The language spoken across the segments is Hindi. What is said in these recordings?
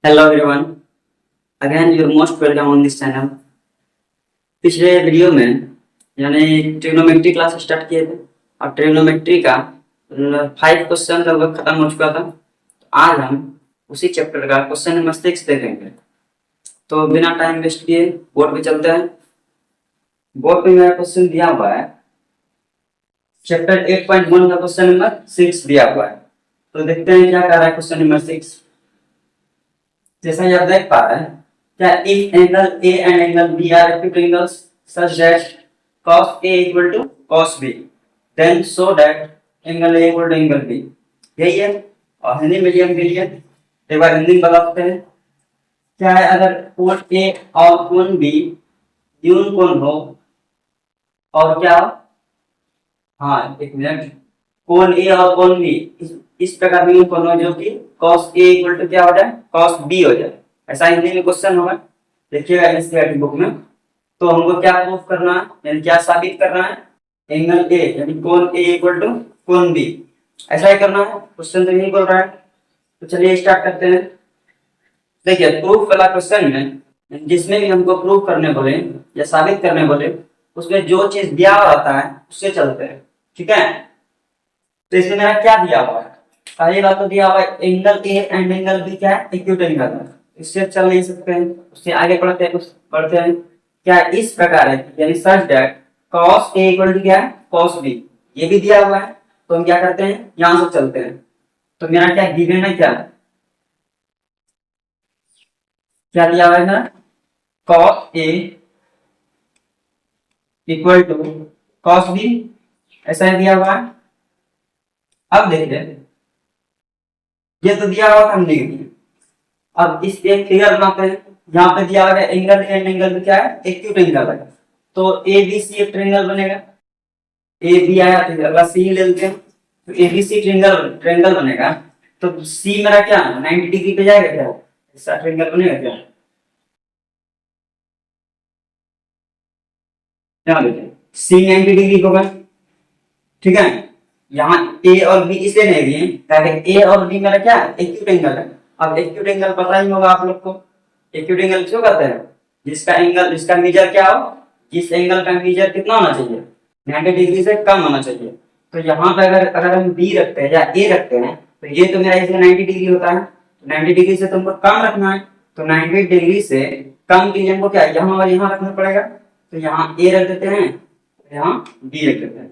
Hello everyone, again your most welcome on this channel. पिछले वीडियो में यानी ट्रिग्नोमेट्री क्लास स्टार्ट किए थे और ट्रिग्नोमेट्री का 5 क्वेश्चन लगभग खत्म हो चुका था। तो आज हम उसी चैप्टर का क्वेश्चन नंबर 6 देखेंगे। तो बिना टाइम वेस्ट किए बोर्ड पे चलते हैं। बोर्ड पे मेरा क्वेश्चन दिया हुआ है, चैप्टर 8.1 का क्वेश्चन नंबर 6 दिया हुआ है। तो देखते हैं क्या कर रहा है क्वेश्चन नंबर 6। जैसा कि आप देख पा रहे हैं, क्या if angle A and angle B are acute angles such that cos A equal to cos B, then show that angle A equal to angle B। यही है। और हिंदी मीडियम के लिए एक बार हिंदी में बताते हैं। क्या है, अगर कोण A और कोण B न्यून कोण हो और क्या हो, हाँ एक मिनट, कोण A और कोण B इस प्रकार न्यून कोण हो जो कि cos A इक्वल टू क्या हो जाए, cos B हो जाए। ऐसा हिंदी में क्वेश्चन होगा, देखिएगा एनसीईआरटी बुक में। तो हमको क्या प्रूव करना है, यानी क्या साबित करना है, एंगल ए यानी कोण ए इक्वल टू कोण बी, ऐसा ही करना है। क्वेश्चन तो यही बोल रहा है। तो चलिए स्टार्ट करते हैं। देखिए प्रूफ वाला क्वेश्चन में जिसमें भी हमको प्रूफ करने बोले या साबित करने बोले, उसमें जो चीज दिया हुआ रहता है उससे चलते हैं, ठीक है। तो इसमें मेरा क्या दिया हुआ है, पहली बात तो दिया हुआ है angle A and angle B क्या है, एक्यूट एंगल है। इससे चल नहीं सकते हैं, उससे आगे बढ़ते हैं। क्या इस प्रकार है, यानी such that cos A equal to क्या है, cos B, ये भी दिया हुआ है। तो हम क्या करते हैं, यहां से चलते हैं। तो मेरा क्या गिवन है, क्या दिया हुआ है मेरा, cos A equal to cos B, ऐसा ही दिया हुआ है। अब देखिए, ये तो दिया हुआ था हमने। अब इस पे फिगर बनाते हैं। यहाँ पे दिया हुआ है एंगल एंड एंगल क्या है, एक्यूट एंगल है। तो ए बी सी एक ट्रायंगल बनेगा। ए बी आया तो अगला सी ले लेते हैं। तो ए बी सी ट्रायंगल बनेगा। तो सी मेरा क्या 90 डिग्री पे जाएगा क्या, ऐसा ट्रायंगल बनेगा क्या, ध्यान देते हैं। सी 90 डिग्री होगा, ठीक है। यहाँ ए और बी इसलिए नहीं दिए ताकि ए और बी मेरा क्या एक्यूट एंगल है। अब एक्यूट एंगल पता ही होगा आप लोग को। एक्यूट एंगल क्यों कहते हैं, जिसका मेजर क्या हो, जिस एंगल का मेजर कितना होना चाहिए, 90 डिग्री से कम होना चाहिए। तो यहाँ पे अगर हम बी रखते हैं या ए रखते हैं, तो ये तो मेरा इसमें 90 डिग्री होता है। तो 90 डिग्री से तुमको कम रखना है। तो 90 डिग्री से कम के लिए हमको क्या यहाँ और यहाँ रखना पड़ेगा। तो यहाँ ए रख देते हैं, यहाँ बी रख देते हैं।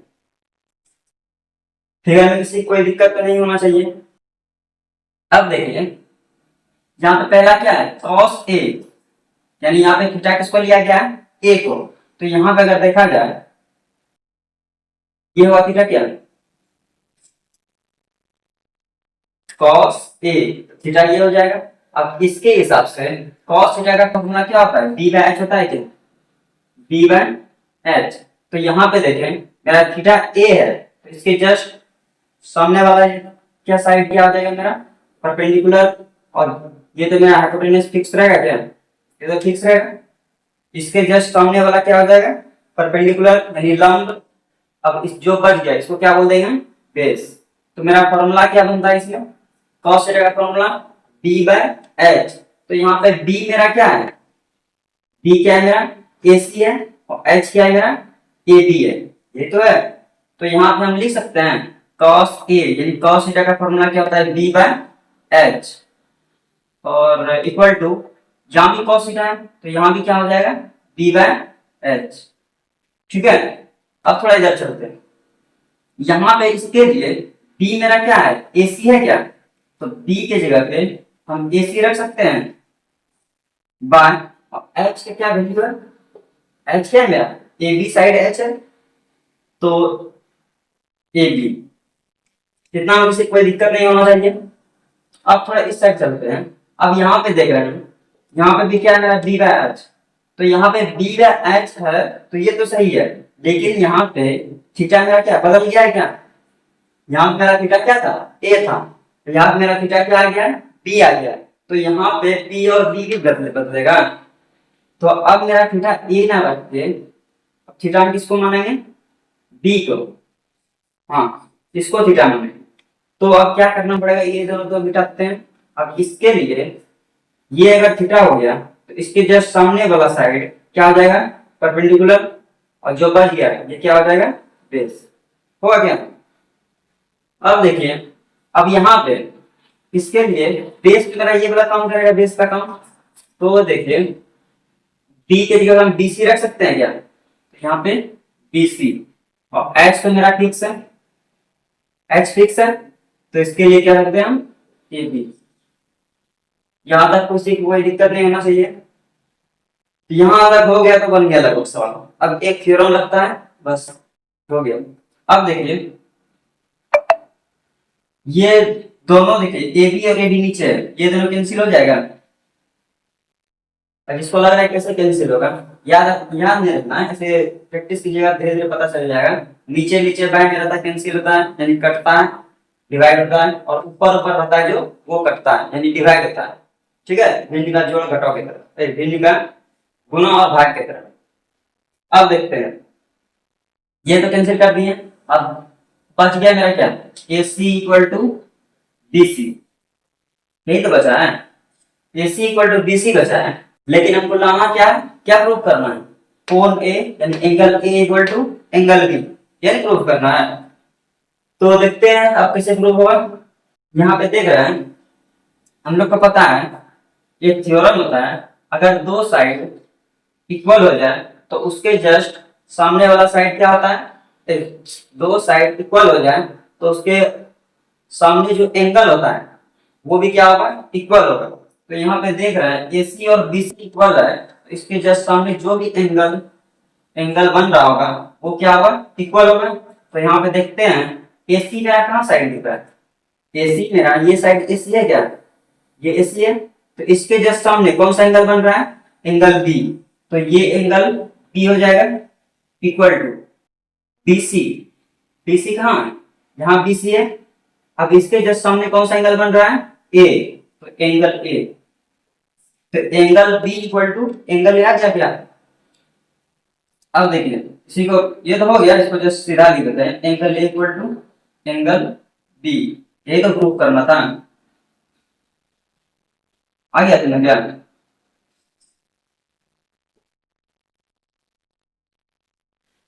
फिगर में किसी कोई दिक्कत तो नहीं होना चाहिए। अब देखिए, यहाँ पे पहला क्या है, cos A, यानी यहाँ पे थीटा किसको लिया गया है, A को। तो यहाँ पे अगर देखा जाए, ये हुआ थीटा क्या, cos A, थीटा ये हो जाएगा। अब इसके हिसाब से cos थीटा का फॉर्मूला क्या होता है, b बाय h होता है क्या, b बाय h। तो यहाँ पे देखें मेरा थीटा A है, तो इसके जस्ट सामने वाला क्या साइड क्या आ जाएगा मेरा, परपेंडिकुलर। और ये तो मेरा हाइपोटेन्यूज फिक्स रहेगा क्या, ये तो फिक्स रहेगा। इसके जस्ट सामने वाला क्या हो जाएगा, परपेंडिकुलर यानी लंब। अब इस जो बच गया इसको क्या बोल देंगे, बेस। तो मेरा फॉर्मूला क्या बनता है इसमें, cos थीटा का फॉर्मूला b बाय h। तो यहाँ पे b मेरा क्या है, b क्या है मेरा, AC है, और h क्या है मेरा, AB है, ये तो है। तो यहाँ पे हम लिख सकते हैं cos A, यानी cos थीटा का फॉर्मूला क्या होता है, b बाय h, और इक्वल टू, यहाँ भी cos थीटा है तो यहाँ भी क्या हो जाएगा, b बाय h, ठीक है। अब थोड़ा इधर चलते हैं। यहाँ पे इसके लिए b मेरा क्या है, AC है क्या, तो b के जगह पे हम AC रख सकते हैं बाय, h का क्या वैल्यू है, h क्या है मेरा, AB साइड h है, तो AB, इतना मुझे कोई दिक्कत नहीं होना चाहिए। अब थोड़ा इस साइड चलते हैं। अब यहाँ पे देख रहे हैं, यहाँ पे भी क्या है मेरा, b बाय h। तो यहाँ पे b बाय h है तो ये तो सही है, लेकिन यहाँ पे थीटा मेरा क्या बदल गया है क्या, यहाँ मेरा थीटा क्या था, a था, तो यहाँ मेरा थीटा क्या आ गया, b आ गया। तो यहाँ पे p और b भी बदलेगा। तो अब मेरा थीटा a ना रख के थीटा किसको मानेंगे, b को, हाँ इसको थीटा मानेंगे। तो अब क्या करना पड़ेगा, ये दोनों तो मिटाते हैं। अब इसके लिए ये अगर थीटा हो गया तो इसके जस्ट सामने वाला साइड क्या हो जाएगा, परपेंडिकुलर, और जो बच गया ये क्या हो जाएगा, बेस। होगा क्या? अब देखिए, अब यहाँ पे इसके लिए बेस की तरह ये वाला काम करेगा, बेस का काम। तो देखिए बी के जगह हम बीसी रख सकते हैं क्या, यहाँ पे बीसी, और एच तो मेरा फिक्स है, एच फिक्स है, तो इसके लिए क्या रखते हैं हम, ए बी। यहां तक कोई दिक्कत नहीं होना चाहिए। तो यहां अगर हो गया तो बन गया लगभग सवाल। अब एक थ्योरम लगता है, बस हो गया। अब देखिए ये दोनों, देखिए ए बी और ए बी नीचे है, ये दोनों कैंसिल हो जाएगा। अब इसको लग रहा है कैसे कैंसिल होगा, याद ध्यान नहीं रखना है, ऐसे प्रैक्टिस कीजिएगा, धीरे धीरे पता चल जाएगा। नीचे नीचे बैंड रहता है, कैंसिल होता है यानी कटता है, डिवाइड होता है, और ऊपर ऊपर रहता है जो वो कटता है यानी डिवाइड होता है। ठीक है, भिन्न का जोड़ घटाव की तरह, भिन्न का गुणा और भाग की तरह। अब देखते हैं, ये तो कैंसिल कर दिए। अब बच गया मेरा क्या, ए सी इक्वल टू बी सी, यही तो बचा है, ए सी इक्वल टू बी सी बचा है। लेकिन हमको लाना क्या है, क्या प्रूफ करना है, कोण ए यानी angle A equal to angle B, यानी प्रूफ करना है। तो देखते हैं अब कैसे प्रूफ होगा। यहाँ पे देख रहे हैं, हम लोग को पता है एक थ्योरम होता है, अगर दो साइड इक्वल हो जाए तो उसके जस्ट सामने वाला साइड क्या होता है, दो साइड इक्वल हो जाए तो उसके सामने जो एंगल होता है वो भी क्या होगा, इक्वल होगा। तो यहाँ पे देख रहे हैं ए सी और बी सी इक्वल है, तो इसके जस्ट सामने जो भी एंगल एंगल बन रहा होगा वो क्या होगा, इक्वल होगा। तो यहाँ पे देखते हैं ए सी मेरा कहाँ साइड दिख रहा है, ए सी मेरा ये साइड ए सी है क्या, ये ए सी है, तो इसके जस्ट सामने कौन सा एंगल बन रहा है, एंगल बी। तो ये एंगल बी हो जाएगा इक्वल टू बीसी। बीसी कहाँ है, यहाँ बीसी है। अब इसके जस्ट सामने कौन सा एंगल बन रहा है, ए, तो एंगल ए। तो angle B equal to angle A आ गया क्या। अब देखिए इसी को, ये तो हो गया, इसको जस्ट सीधा लिख देते हैं, angle A equal to angle B. ये तो प्रूफ करना था, आ गया तुम्हें क्या।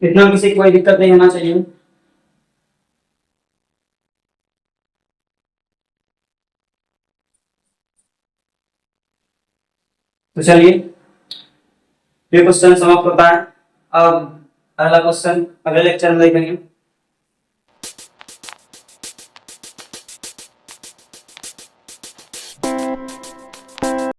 इतना किसी को कोई दिक्कत नहीं होना चाहिए। तो चलिए ये क्वेश्चन समाप्त होता है। अब अगला क्वेश्चन अगले लेक्चर में देखेंगे।